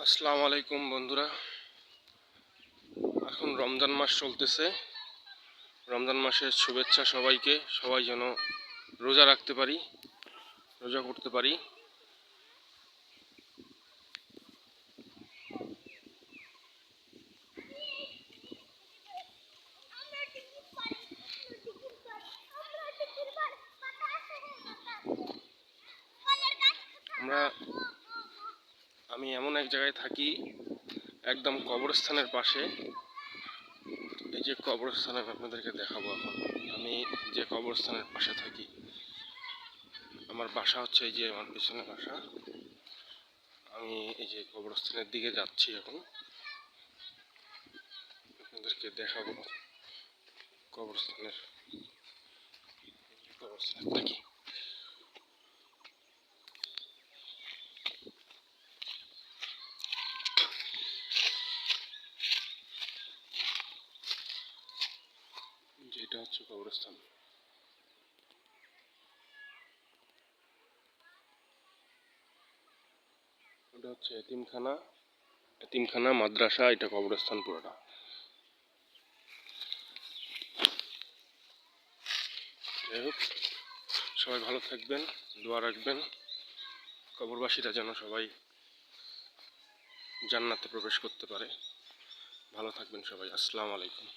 আসসালামু আলাইকুম বন্ধুরা। এখন রমজান মাস চলতেছে। রমজান মাসের শুভেচ্ছা সবাইকে। সবাই যেন রোজা রাখতে পারি, রোজা করতে পারি। আমি এমন এক জায়গায় থাকি, একদম কবরস্থানের পাশে। এই যে কবরস্থান আমি আপনাদেরকে দেখাবো এখন। আমি যে কবরস্থানের পাশে থাকি, আমার বাসা হচ্ছে এই যে আমার পিছনে বাসা। আমি এই যে কবরস্থানের দিকে যাচ্ছি এখন, আপনাদেরকে দেখাবো কবরস্থানে থাকি। যেটা হচ্ছে কবরস্থান। ওটা হচ্ছে এতিমখানা, এতিমখানা মাদ্রাসা, এটা কবরস্থান পুরোটা। যাই হোক, সবাই ভালো থাকবেন, দোয়া রাখবেন কবরবাসীরা যেন সবাই জান্নাতে প্রবেশ করতে পারে। ভালো থাকবেন সবাই। আসসালামু আলাইকুম।